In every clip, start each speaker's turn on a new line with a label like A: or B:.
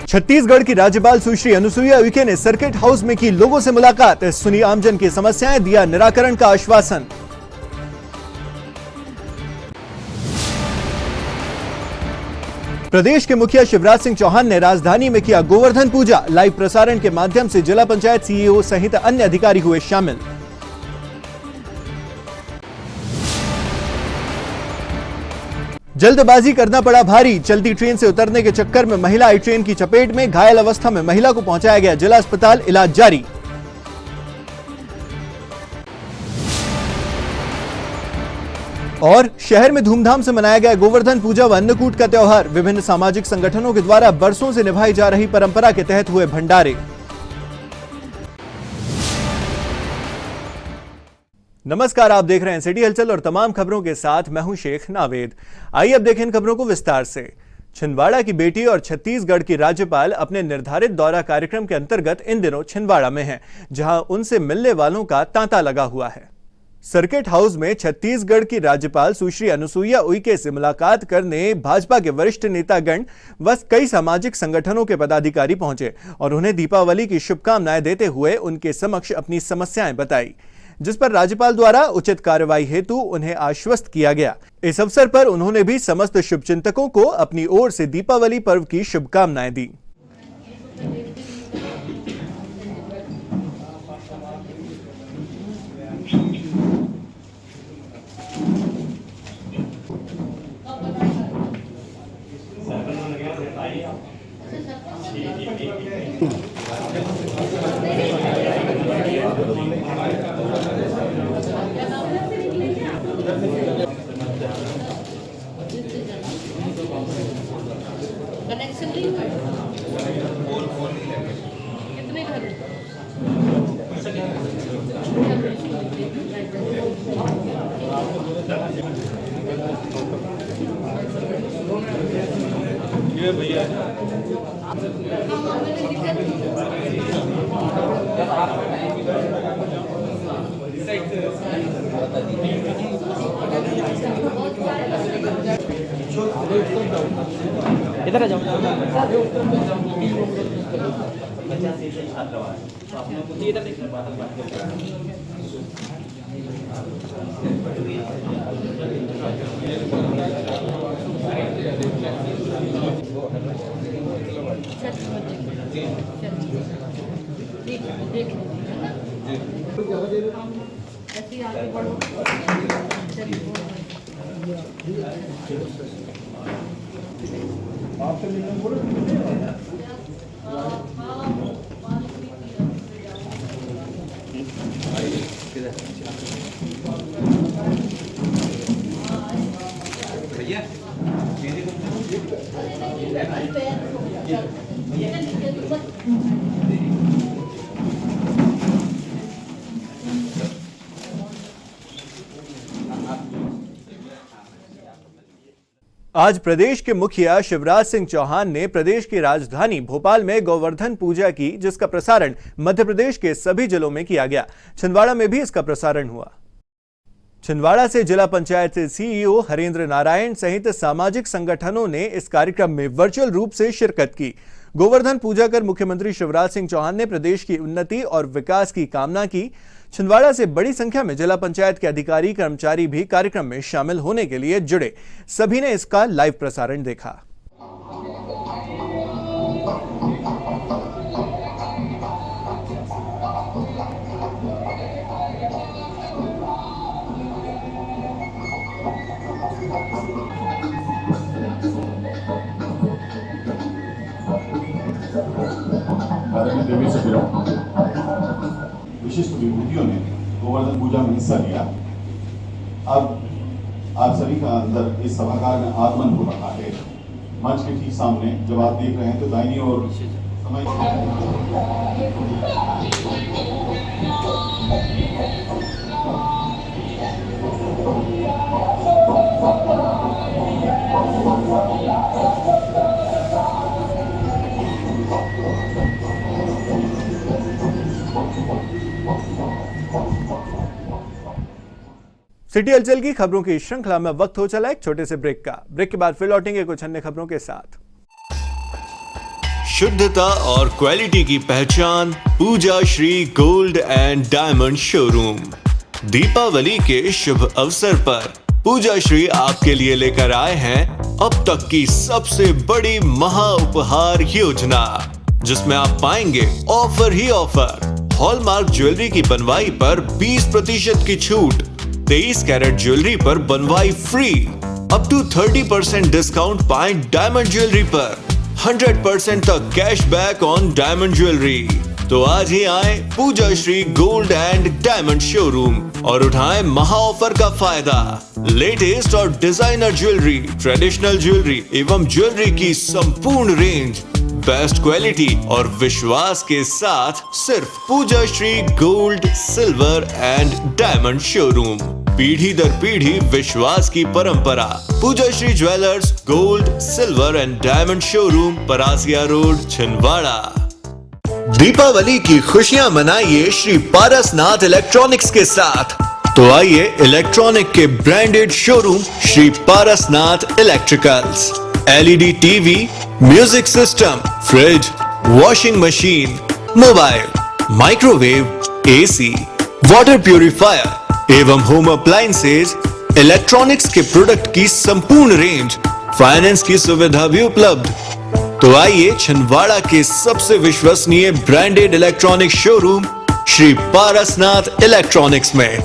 A: छत्तीसगढ़ की राज्यपाल सुश्री अनुसुईया उइके ने सर्किट हाउस में की लोगों से मुलाकात, सुनी आमजन की समस्याएं, दिया निराकरण का आश्वासन। प्रदेश के मुखिया शिवराज सिंह चौहान ने राजधानी में किया गोवर्धन पूजा, लाइव प्रसारण के माध्यम से जिला पंचायत सीईओ सहित अन्य अधिकारी हुए शामिल। जल्दबाजी करना पड़ा भारी, चलती ट्रेन से उतरने के चक्कर में महिला आई ट्रेन की चपेट में, घायल अवस्था में महिला को पहुंचाया गया जिला अस्पताल, इलाज जारी। और शहर में धूमधाम से मनाया गया गोवर्धन पूजा व अन्नकूट का त्योहार, विभिन्न सामाजिक संगठनों के द्वारा बरसों से निभाई जा रही परंपरा के तहत हुए भंडारे। नमस्कार, आप देख रहे हैं सिटी हलचल और तमाम खबरों के साथ मैं हूं शेख नावेद। आइए अब देखें इन खबरों को विस्तार से। छिंदवाड़ा की बेटी और छत्तीसगढ़ की राज्यपाल अपने निर्धारित दौरा कार्यक्रम के अंतर्गत इन दिनों छिंदवाड़ा में हैं, जहां उनसे मिलने वालों का तांता लगा हुआ है। सर्किट हाउस में छत्तीसगढ़ की राज्यपाल सुश्री अनुसुईया उइके से मुलाकात करने भाजपा के वरिष्ठ नेतागण व कई सामाजिक संगठनों के पदाधिकारी पहुंचे और उन्हें दीपावली की शुभकामनाएं देते हुए उनके समक्ष अपनी समस्याएं बताई, जिस पर राज्यपाल द्वारा उचित कार्रवाई हेतु उन्हें आश्वस्त किया गया। इस अवसर पर उन्होंने भी समस्त शुभचिंतकों को अपनी ओर से दीपावली पर्व की शुभकामनाएं दी।
B: कनेक्शन नहीं हुआ कितने घर ये भैया
C: इधर आ जाओ। इधर देखिए।
B: ऐसे आगे बढ़ो।
D: आपसे मिलने बोलो भैया
A: आज प्रदेश के मुखिया शिवराज सिंह चौहान ने प्रदेश की राजधानी भोपाल में गोवर्धन पूजा की, जिसका प्रसारण मध्य प्रदेश के सभी जिलों में किया गया। छिंदवाड़ा में भी इसका प्रसारण हुआ। छिंदवाड़ा से जिला पंचायत सीईओ हरेंद्र नारायण सहित सामाजिक संगठनों ने इस कार्यक्रम में वर्चुअल रूप से शिरकत की। गोवर्धन पूजा कर मुख्यमंत्री शिवराज सिंह चौहान ने प्रदेश की उन्नति और विकास की कामना की। छिंदवाड़ा से बड़ी संख्या में जिला पंचायत के अधिकारी कर्मचारी भी कार्यक्रम में शामिल होने के लिए जुड़े। सभी ने इसका लाइव प्रसारण देखा।
D: देवी से विशिष्ट विभूतियों ने गोवर्धन पूजा में हिस्सा लिया। अब आप सभी का अंदर इस सभागार में आगमन हो रहा है। मंच के ठीक सामने जब आप देख रहे हैं तो दाहिनी ओर समय
A: सिटी हलचल की खबरों की श्रृंखला में वक्त हो चला एक छोटे से ब्रेक का। ब्रेक के बाद फिर लौटेंगे कुछ अन्य खबरों के साथ। शुद्धता और क्वालिटी की पहचान Pooja Shri gold and diamond showroom. Deepawali के शुभ अवसर पर पूजा श्री आपके लिए लेकर आए हैं अब तक की सबसे बड़ी महा उपहार योजना, जिसमें आप पाएंगे ऑफर ही ऑफर। हॉलमार्क ज्वेलरी की बनवाई पर 20% की छूट, 23 कैरेट ज्वेलरी पर बनवाई फ्री, अप टू 30% डिस्काउंट पाएं डायमंड ज्वेलरी पर, 100% तक कैशबैक ऑन डायमंड ज्वेलरी। तो आज ही आए Pooja Shri gold and diamond showroom और उठाएं महा ऑफर का फायदा। लेटेस्ट और डिजाइनर ज्वेलरी, ट्रेडिशनल ज्वेलरी एवं ज्वेलरी की संपूर्ण रेंज, बेस्ट क्वालिटी और विश्वास के साथ सिर्फ Pooja Shri gold, silver and diamond showroom. पीढ़ी दर पीढ़ी विश्वास की परंपरा। Pooja Shri jewellers, gold, silver and diamond showroom, Parasia road, Chhindwara. Deepawali की खुशियां मनाइए श्री पारसनाथ इलेक्ट्रॉनिक्स के साथ। तो आइए इलेक्ट्रॉनिक के branded showroom Shri Parasnath electricals. LED TV, music system, fridge, washing machine, mobile, microwave, AC, water purifier एवं होम अप्लायंसेज, इलेक्ट्रॉनिक्स के प्रोडक्ट की संपूर्ण रेंज, फाइनेंस की सुविधा भी उपलब्ध। तो आइए छिंदवाड़ा के सबसे विश्वसनीय branded electronic showroom Shri Parasnath electronics में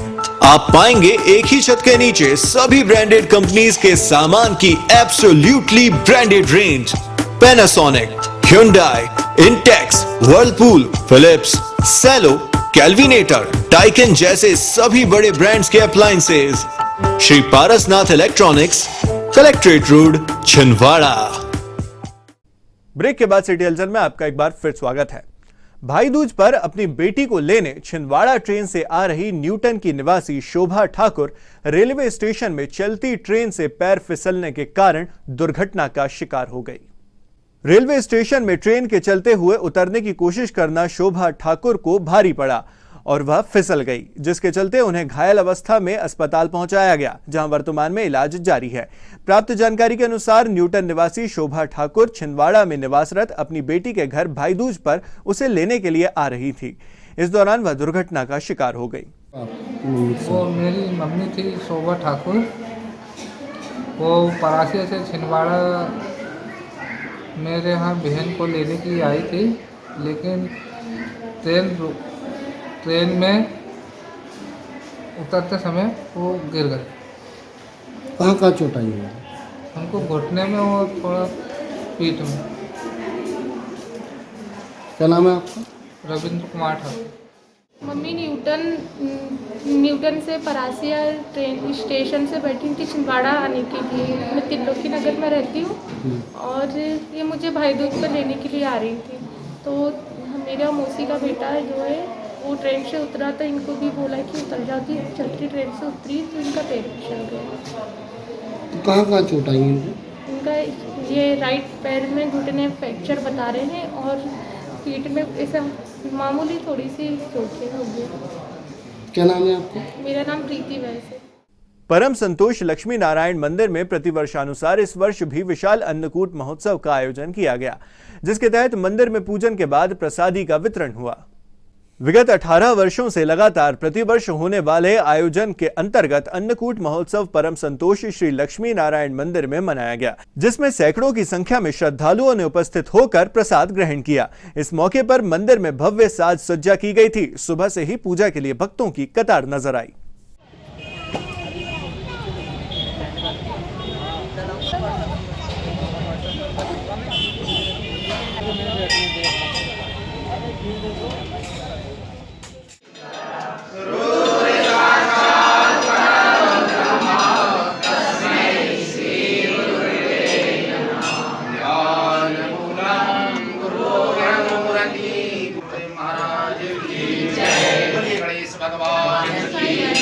A: आप पाएंगे एक ही छत के नीचे सभी ब्रांडेड कंपनीज के सामान की absolutely branded range. Panasonic, Hyundai, Intex, Whirlpool, Philips, Cello, Kelvinator, टाइकन जैसे सभी बड़े ब्रांड्स के appliances. Shri Parasnath electronics, collectorate road, Chhindwara. Break के बाद सिटी हलचल में आपका एक बार फिर स्वागत है। भाई दूज पर अपनी बेटी को लेने छिंदवाड़ा ट्रेन से आ रही न्यूटन की निवासी शोभा ठाकुर रेलवे स्टेशन में चलती ट्रेन से पैर फिसलने के कारण दुर्घटना का शिकार हो गई। रेलवे स्टेशन में ट्रेन के चलते हुए उतरने की कोशिश करना शोभा ठाकुर को भारी पड़ा और वह फिसल गई, जिसके चलते उन्हें घायल अवस्था में अस्पताल पहुंचाया गया, जहां वर्तमान में इलाज जारी है। प्राप्त जानकारी के अनुसार न्यूटन निवासी शोभा ठाकुर छिंदवाड़ा में निवासरत अपनी बेटी के घर भाई दूज पर उसे लेने के लिए आ रही थी। इस दौरान वह दुर्घटना का शिकार हो गई।
E: वो मेरी मम्मी थी शोभा ठाकुर, वो परासिया से छिंदवाड़ा मेरे यहाँ बहन को लेने की आई थी, लेकिन ट्रेन में उतरते समय वो गिर गए।
F: कहाँ चोट आई है?
E: हमको घुटने में और थोड़ा पीठ में।
F: क्या नाम है आपका?
E: रविंद्र कुमार ठाकुर।
G: मम्मी न्यूटन से परासिया ट्रेन स्टेशन से बैठी थी छिंदवाड़ा आने के लिए। मैं त्रिलोकी नगर में रहती हूँ और ये मुझे भाई दूज पर लेने के लिए आ रही थी। तो मेरा मौसी का बेटा जो है वो ट्रेन से उतरा, तो इनको भी बोला कि उतर जाओ जी। चलती ट्रेन से उतरी तो इनका पैर फिसल गया।
F: तो कहाँ चोट आई है?
G: इनका ये राइट पैर में घुटने फ्रैक्चर बता रहे हैं और पीठ में ऐसा मामूली थोड़ी सी चोटें हो गई।
F: क्या नाम है आपका?
G: मेरा नाम प्रीति वैस है।
A: परम संतोष लक्ष्मी नारायण मंदिर में प्रतिवर्षानुसार इस वर्ष भी विशाल अन्नकूट महोत्सव का आयोजन किया गया, जिसके तहत मंदिर में पूजन के बाद प्रसादी का वितरण हुआ। विगत 18 वर्षों से लगातार प्रतिवर्ष होने वाले आयोजन के अंतर्गत अन्नकूट महोत्सव परम संतोष श्री लक्ष्मी नारायण मंदिर में मनाया गया, जिसमें सैकड़ों की संख्या में श्रद्धालुओं ने उपस्थित होकर प्रसाद ग्रहण किया। इस मौके पर मंदिर में भव्य साज सज्जा की गई थी। सुबह से ही पूजा के लिए भक्तों की कतार नजर आई।
H: भगवान की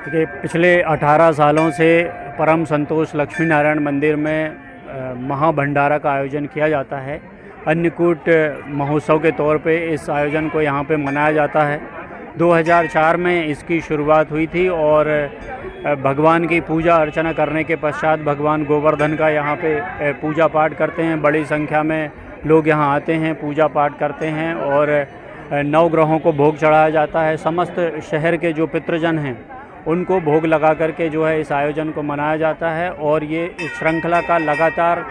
H: देखिए, पिछले 18 सालों से परम संतोष लक्ष्मी नारायण मंदिर में महाभंडारा का आयोजन किया जाता है। अन्नकूट महोत्सव के तौर पे इस आयोजन को यहाँ पे मनाया जाता है। 2004 में इसकी शुरुआत हुई थी और भगवान की पूजा अर्चना करने के पश्चात भगवान गोवर्धन का यहाँ पे पूजा पाठ करते हैं। बड़ी संख्या में लोग यहाँ आते हैं, पूजा पाठ करते हैं और नवग्रहों को भोग चढ़ाया जाता है। समस्त शहर के जो पितृजन हैं उनको भोग लगा करके जो है इस आयोजन को मनाया जाता है। और ये इस श्रृंखला का लगातार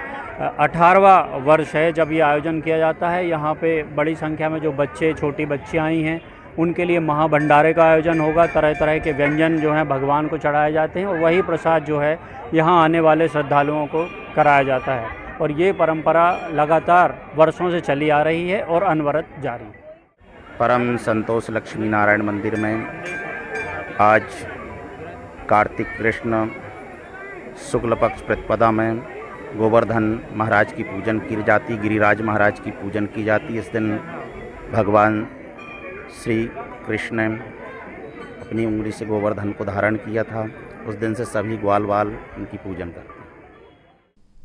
H: 18वां वर्ष है जब ये आयोजन किया जाता है। यहाँ पे बड़ी संख्या में जो बच्चे, छोटी बच्चियाँ आई हैं, उनके लिए महाभंडारे का आयोजन होगा। तरह तरह के व्यंजन जो हैं भगवान को चढ़ाए जाते हैं और वही प्रसाद जो है यहाँ आने वाले श्रद्धालुओं को कराया जाता है। और ये परंपरा लगातार वर्षों से चली आ रही है और अनवरत जारी है।
I: परम संतोष लक्ष्मी नारायण मंदिर में आज कार्तिक कृष्ण शुक्ल पक्ष प्रतिपदा में गोवर्धन महाराज की पूजन की जाती, गिरिराज महाराज की पूजन की जाती। इस दिन भगवान श्री कृष्ण ने अपनी उंगली से गोवर्धन को धारण किया था। उस दिन से सभी ग्वाल वाल उनकी पूजन करते हैं।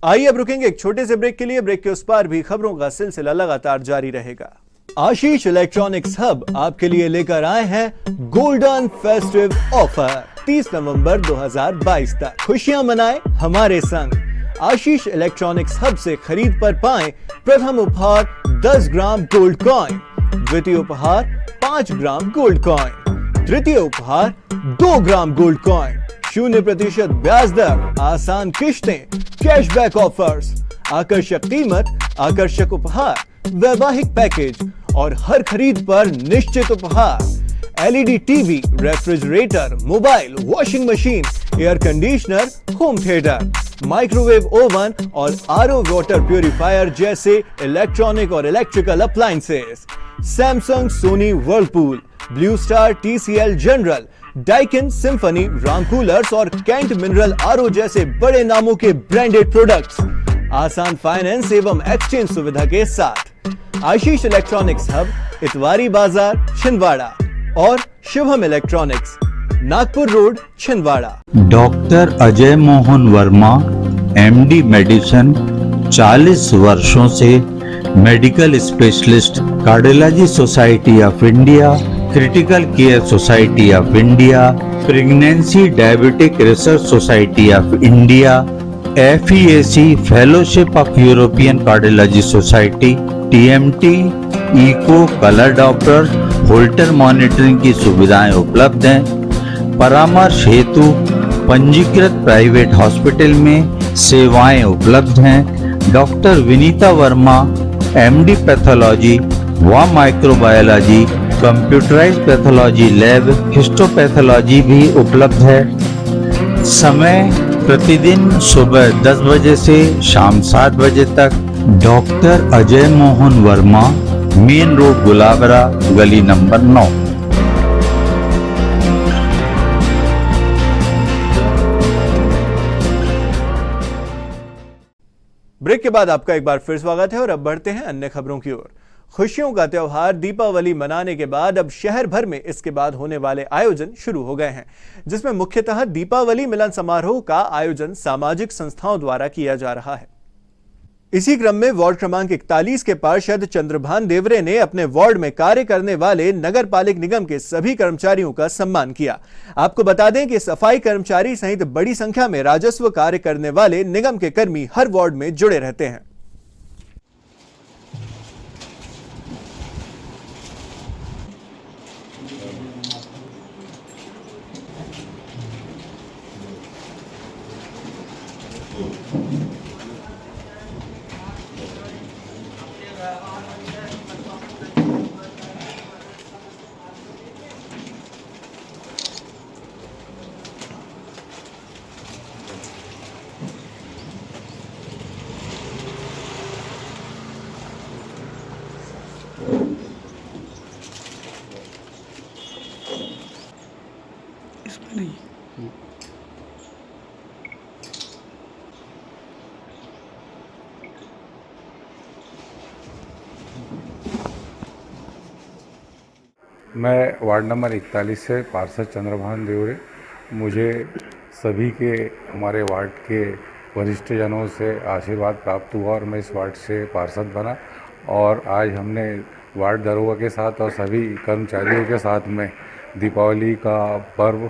A: आइए अब रुकेंगे एक छोटे से ब्रेक के लिए। ब्रेक के उस पार भी खबरों का सिलसिला लगातार जारी रहेगा। आशीष इलेक्ट्रॉनिक्स हब आपके लिए लेकर आए हैं गोल्डन फेस्टिव ऑफर। 30 नवंबर 2022 तक खुशियां मनाएं हमारे संग। आशीष इलेक्ट्रॉनिक्स हब से खरीद पर पाएं प्रथम उपहार 10 ग्राम गोल्ड कॉइन, द्वितीय उपहार 5 ग्राम गोल्ड कॉइन, तृतीय उपहार 2 ग्राम गोल्ड कॉइन, 0% ब्याज दर, आसान किश्तें, कैशबैक ऑफर्स, आकर्षक कीमत, आकर्षक उपहार, वैवाहिक पैकेज और हर खरीद पर निश्चित उपहार। LED TV, refrigerator, mobile, washing machine, air conditioner, home theatre, microwave oven और आरओ वाटर प्यूरिफायर जैसे इलेक्ट्रॉनिक और electrical appliances. Samsung, Sony, Whirlpool, Blue Star, TCL, General, Daikin, Symphony, Ram coolers और कैंट मिनरल आरओ जैसे बड़े नामों के branded products. आसान finance एवं एक्सचेंज सुविधा के साथ। आशीष इलेक्ट्रॉनिक्स हब, इतवारी बाजार, छिंदवाड़ा और Shubham electronics, Nagpur road, Chhindwara.
J: Doctor Ajay Mohan Verma, MD medicine, 40 वर्षों से medical specialist, cardiology society of India, critical care society of India, pregnancy diabetic research society of India, FEAC fellowship of European cardiology society, TMT, echo, colour Doppler, Holter monitoring की सुविधाएं उपलब्ध हैं। परामर्श हेतु पंजीकृत private hospital में सेवाएं उपलब्ध हैं। Doctor Vinita Verma, MD pathology व microbiology, computerised pathology lab, histopathology भी उपलब्ध है। समय प्रतिदिन सुबह 10 बजे से शाम 7 बजे तक। Doctor Ajay Mohan Verma, main road, Gulabra, गली नंबर 9।
A: ब्रेक के बाद आपका एक बार फिर स्वागत है और अब बढ़ते हैं अन्य खबरों की ओर। खुशियों का त्योहार दीपावली मनाने के बाद अब शहर भर में इसके बाद होने वाले आयोजन शुरू हो गए हैं, जिसमें मुख्यतः दीपावली मिलन समारोह का आयोजन सामाजिक संस्थाओं द्वारा किया जा रहा है। इसी क्रम में वार्ड क्रमांक 41 के पार्षद चंद्रभान देवरे ने अपने वार्ड में कार्य करने वाले नगर पालिक निगम के सभी कर्मचारियों का सम्मान किया। आपको बता दें कि सफाई कर्मचारी सहित बड़ी संख्या में राजस्व कार्य करने वाले निगम के कर्मी हर वार्ड में जुड़े रहते हैं।
K: मैं वार्ड नंबर 41 से पार्षद चंद्रभान देवरे। मुझे सभी के हमारे वार्ड के वरिष्ठ जनों से आशीर्वाद प्राप्त हुआ और मैं इस वार्ड से पार्षद बना। और आज हमने वार्ड दरोगा के साथ और सभी कर्मचारियों के साथ में दीपावली का पर्व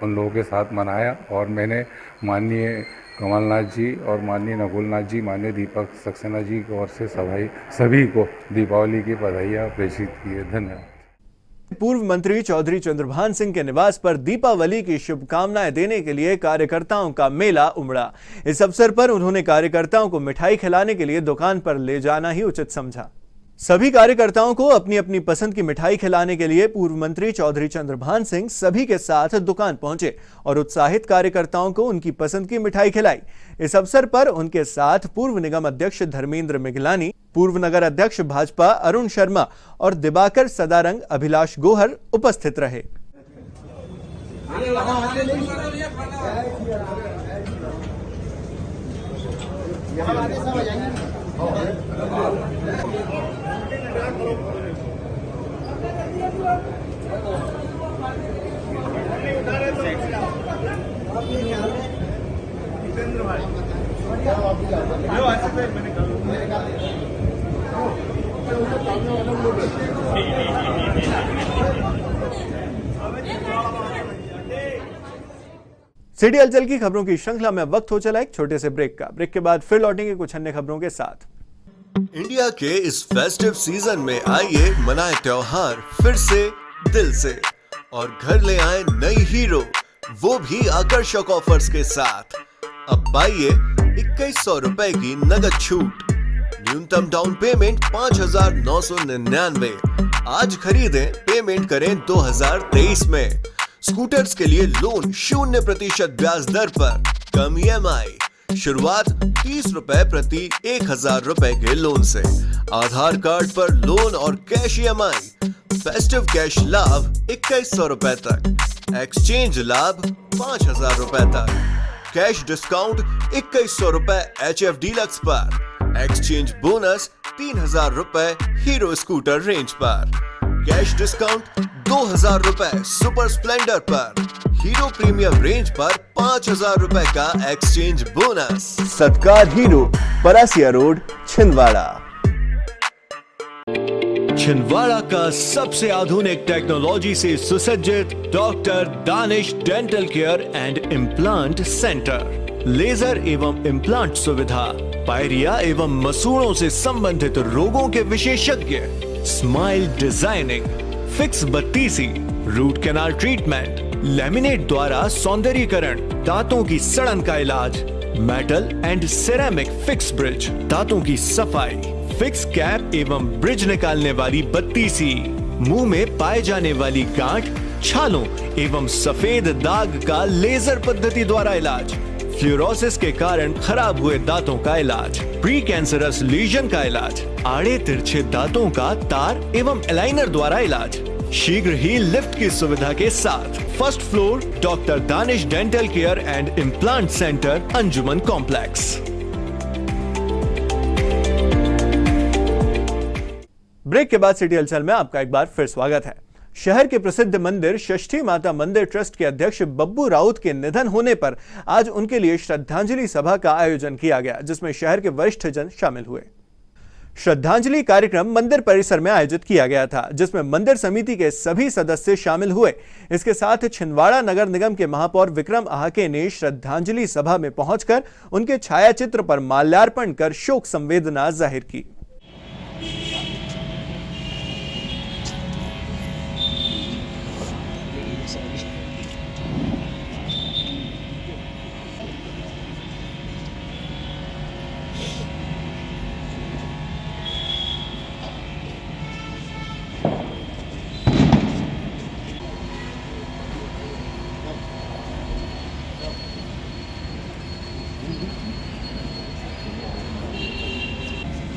K: उन लोगों के साथ मनाया। और मैंने माननीय कमलनाथ जी और माननीय नकुलनाथ जी, माननीय दीपक सक्सेना जी की ओर से सभी को दीपावली की बधाइयाँ प्रेषित की है। धन्यवाद।
A: पूर्व मंत्री चौधरी चंद्रभान सिंह के निवास पर दीपावली की शुभकामनाएं देने के लिए कार्यकर्ताओं का मेला उमड़ा। इस अवसर पर उन्होंने कार्यकर्ताओं को मिठाई खिलाने के लिए दुकान पर ले जाना ही उचित समझा। सभी कार्यकर्ताओं को अपनी अपनी पसंद की मिठाई खिलाने के लिए पूर्व मंत्री चौधरी चंद्रभान सिंह सभी के साथ दुकान पहुंचे और उत्साहित कार्यकर्ताओं को उनकी पसंद की मिठाई खिलाई। इस अवसर पर उनके साथ पूर्व निगम अध्यक्ष धर्मेंद्र मिगलानी, पूर्व नगर अध्यक्ष भाजपा अरुण शर्मा और दिवाकर सदारंग, अभिलाष गोहर उपस्थित रहे। सिटी हलचल की खबरों की श्रृंखला में वक्त हो चला एक छोटे से ब्रेक का। ब्रेक के बाद फिर लौटेंगे कुछ अन्य खबरों के साथ।
L: इंडिया के इस फेस्टिव सीजन में आइए मनाए त्योहार फिर से दिल से और घर ले आए नई हीरो, वो भी आकर्षक ऑफर्स के साथ। अब पाइए 2100 रुपए की नगद छूट, न्यूनतम डाउन पेमेंट 5,999। आज खरीदें, पेमेंट करें 2023 में। स्कूटर्स के लिए लोन 0% ब्याज दर पर, कम EMI, शुरुआत 30 रुपए प्रति 1000 रुपए के लोन से। आधार कार्ड पर लोन और कैश EMI। फेस्टिव कैश लाभ 2100 रुपए तक, एक्सचेंज लाभ 5000 रुपए तक, कैश डिस्काउंट 2100 रुपए HF डीलक्स पर, एक्सचेंज बोनस 3000 रुपए हीरो स्कूटर रेंज पर, कैश डिस्काउंट 2000 रुपए सुपर स्प्लेंडर पर, हीरो प्रीमियम रेंज पर 5000 रुपए का exchange bonus.
A: Satkar Hero, Parasia road, Chhindwara.
L: Chhindwara का सबसे आधुनिक टेक्नोलॉजी से सुसज्जित doctor Danish dental care and implant centre. Laser एवं इम्प्लांट सुविधा, पायरिया एवं मसूड़ों से संबंधित रोगों के विशेषज्ञ, स्माइल डिजाइनिंग, फिक्स बत्तीसी, रूट कैनाल ट्रीटमेंट, लैमिनेट द्वारा सौंदर्यीकरण, दांतों की सड़न का इलाज, metal and ceramic fix bridge, दांतों की सफाई, फिक्स कैप एवं ब्रिज निकालने वाली बत्तीसी, मुंह में पाए जाने वाली गांठ, छालों एवं सफेद दाग का लेजर पद्धति द्वारा इलाज, फ्लोरोसिस के कारण खराब हुए दांतों का इलाज, प्री कैंसरस लीजन का इलाज, आड़े तिरछे दांतों का तार एवं एलाइनर द्वारा इलाज, शीघ्र ही लिफ्ट की सुविधा के साथ। First floor doctor Danish dental care and implant centre, Anjuman complex.
A: Break के बाद सिटी हलचल में आपका एक बार फिर स्वागत है। शहर के प्रसिद्ध मंदिर षष्ठी माता मंदिर ट्रस्ट के अध्यक्ष बब्बू राउत के निधन होने पर आज उनके लिए श्रद्धांजलि सभा का आयोजन किया गया, जिसमें शहर के वरिष्ठ जन शामिल हुए। श्रद्धांजलि कार्यक्रम मंदिर परिसर में आयोजित किया गया था, जिसमें मंदिर समिति के सभी सदस्य शामिल हुए। इसके साथ छिंदवाड़ा नगर निगम के महापौर विक्रम आहाके ने श्रद्धांजलि सभा में पहुंचकर उनके छायाचित्र पर माल्यार्पण कर शोक संवेदना जाहिर की।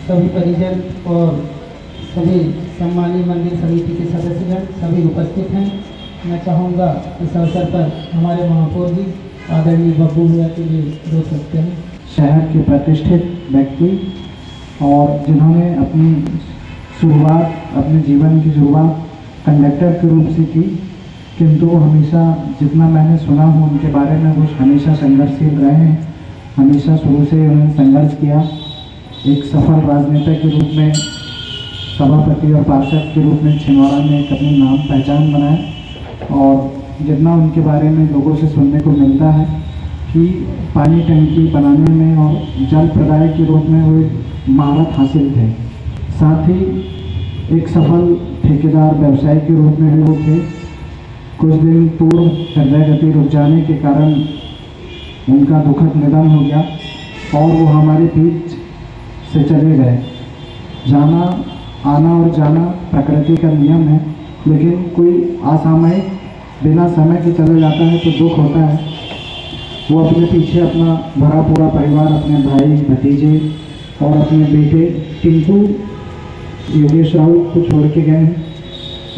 M: सभी परिजन और सभी सम्मानीय मंदिर समिति के सदस्यगण सभी उपस्थित हैं। मैं चाहूँगा इस अवसर पर हमारे महापौर जी आदरणीय बब्बू भैया के लिए 2 शब्द हैं।
N: शहर के प्रतिष्ठित व्यक्ति और जिन्होंने अपनी जीवन की शुरुआत कंडक्टर के रूप से की, किंतु हमेशा जितना मैंने सुना हूँ उनके बारे में वो हमेशा संघर्षशील रहे हैं। हमेशा शुरू से उन्होंने संघर्ष किया। एक सफल राजनेता के रूप में, सभापति और पार्षद के रूप में छिंदवाड़ा में एक अपनी नाम पहचान बनाया। और जितना उनके बारे में लोगों से सुनने को मिलता है कि पानी टंकी बनाने में और जल प्रदाय के रूप में वो महारत हासिल थे। साथ ही एक सफल ठेकेदार व्यवसाय के रूप में भी वो थे। कुछ दिन पूर्व हृदय गति रुक जाने के कारण उनका दुखद निधन हो गया और वो हमारे बीच से चले गए। जाना, आना और जाना प्रकृति का नियम है, लेकिन कोई असामयिक बिना समय के चले जाता है तो दुख होता है। वो अपने पीछे अपना भरा पूरा परिवार, अपने भाई भतीजे और अपने बेटे टिंकू योगेश राउत को छोड़ के गए हैं,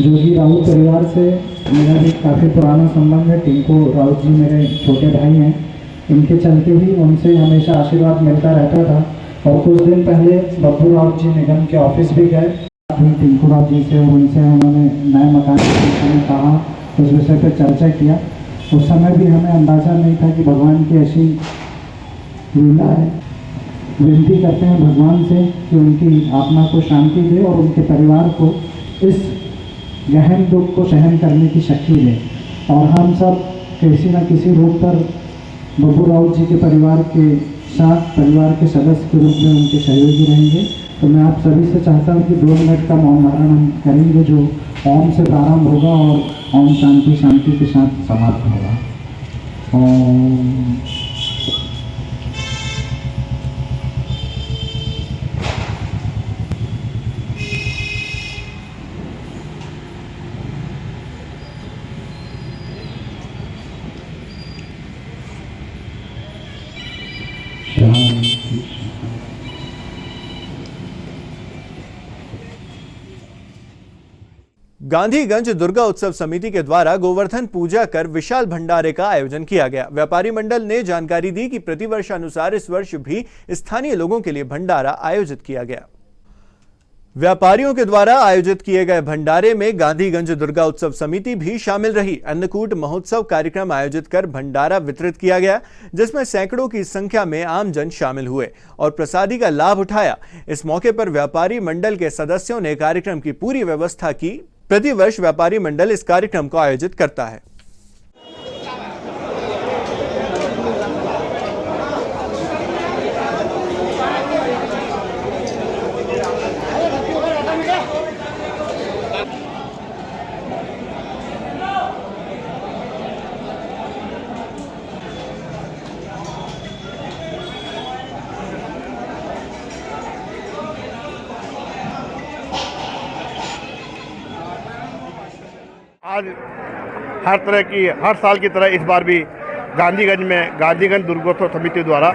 N: जो कि राउत परिवार से मेरा भी काफ़ी पुराना संबंध है। टिंकू राउत जी मेरे छोटे भाई हैं। इनके चलते ही उनसे हमेशा आशीर्वाद मिलता रहता था। और कुछ दिन पहले बब्बू राउत जी निगम के ऑफिस भी गए। टिंकू राउत जी से और उनसे उन्होंने नए मकान के विषय में कहा, उस विषय पर चर्चा किया। उस समय भी हमें अंदाज़ा नहीं था कि भगवान की ऐसी लीला है। विनती करते हैं भगवान से कि उनकी आत्मा को शांति दे और उनके परिवार को इस गहन दुख को सहन करने की शक्ति दे। और हम सब किसी न किसी रूप पर बब्बू राउत जी के परिवार के साथ, परिवार के सदस्य के रूप में उनके सहयोगी रहेंगे। तो मैं आप सभी से चाहता हूँ कि 2 मिनट का मौन धारण हम करेंगे, जो ओम से प्रारंभ होगा और ओम शांति शांति के साथ समाप्त होगा। ओम।
A: गांधीगंज दुर्गा उत्सव समिति के द्वारा गोवर्धन पूजा कर विशाल भंडारे का आयोजन किया गया। व्यापारी मंडल ने जानकारी दी कि प्रतिवर्ष अनुसार इस वर्ष भी स्थानीय लोगों के लिए भंडारा आयोजित किया गया। व्यापारियों के द्वारा आयोजित किए गए भंडारे में गांधीगंज दुर्गा उत्सव समिति भी शामिल रही। अन्नकूट महोत्सव कार्यक्रम आयोजित कर भंडारा वितरित किया गया, जिसमें सैकड़ों की संख्या में आमजन शामिल हुए और प्रसादी का लाभ उठाया। इस मौके पर व्यापारी मंडल के सदस्यों ने कार्यक्रम की पूरी व्यवस्था की। प्रतिवर्ष व्यापारी मंडल इस कार्यक्रम को आयोजित करता है।
O: आज हर साल की तरह इस बार भी गांधीगंज में गांधीगंज दुर्गोत्सव समिति द्वारा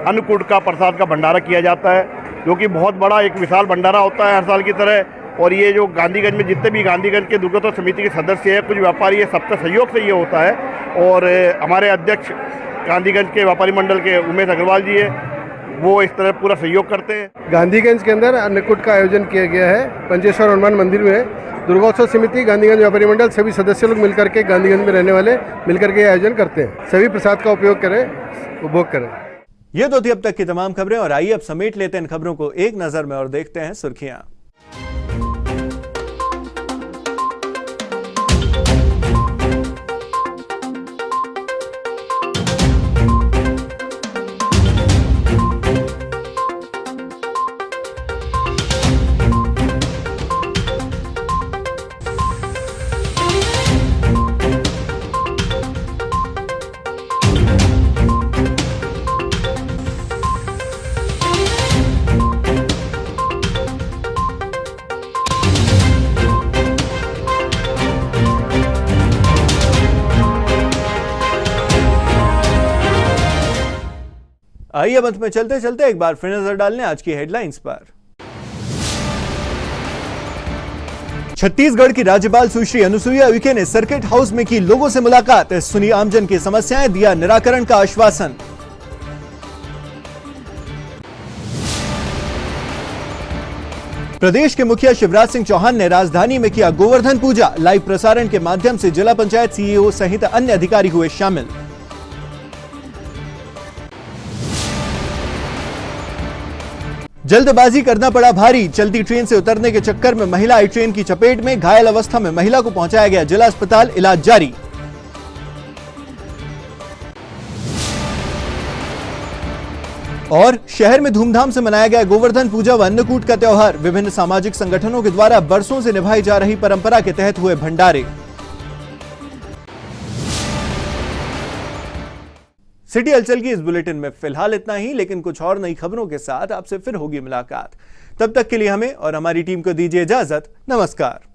O: अन्नकूट का प्रसाद का भंडारा किया जाता है, जो कि बहुत बड़ा एक विशाल भंडारा होता है हर साल की तरह। और ये जो गांधीगंज में जितने भी गांधीगंज के दुर्गोत्सव समिति के सदस्य हैं, कुछ व्यापारी है, सबका सहयोग से ये होता है। और हमारे अध्यक्ष गांधीगंज के व्यापारी मंडल के उमेश अग्रवाल जी है, वो इस तरह पूरा सहयोग करते हैं।
P: गांधीगंज के अंदर अन्नकूट का आयोजन किया गया है। पंचेश्वर हनुमान मंदिर में दुर्गोत्सव समिति, गांधीगंज व्यापारी मंडल, सभी सदस्य लोग मिलकर के गांधीगंज में रहने वाले मिलकर के आयोजन करते हैं। सभी प्रसाद का उपयोग करें, उपभोग करें।
A: ये तो थी अब तक की तमाम खबरें और आइए अब समेट लेते हैं इन खबरों को एक नजर में और देखते हैं सुर्खियां। आइए अब अंत में चलते चलते एक बार फिर नजर डालने आज की हेडलाइंस पर। छत्तीसगढ़ की राज्यपाल सुश्री अनुसुईया उइके ने सर्किट हाउस में की लोगों से मुलाकात, सुनी आमजन की समस्याएं, दिया निराकरण का आश्वासन। प्रदेश के मुखिया शिवराज सिंह चौहान ने राजधानी में किया गोवर्धन पूजा। लाइव प्रसारण के माध्यम से जिला पंचायत सीईओ सहित अन्य अधिकारी हुए शामिल। जल्दबाजी करना पड़ा भारी। चलती ट्रेन से उतरने के चक्कर में महिला आई ट्रेन की चपेट में, घायल अवस्था में महिला को पहुंचाया गया जिला अस्पताल, इलाज जारी। और शहर में धूमधाम से मनाया गया गोवर्धन पूजा व अन्नकूट का त्योहार। विभिन्न सामाजिक संगठनों के द्वारा बरसों से निभाई जा रही परंपरा के तहत हुए भंडारे। सिटी हलचल की इस बुलेटिन में फिलहाल इतना ही, लेकिन कुछ और नई खबरों के साथ आपसे फिर होगी मुलाकात। तब तक के लिए हमें और हमारी टीम को दीजिए इजाजत। नमस्कार।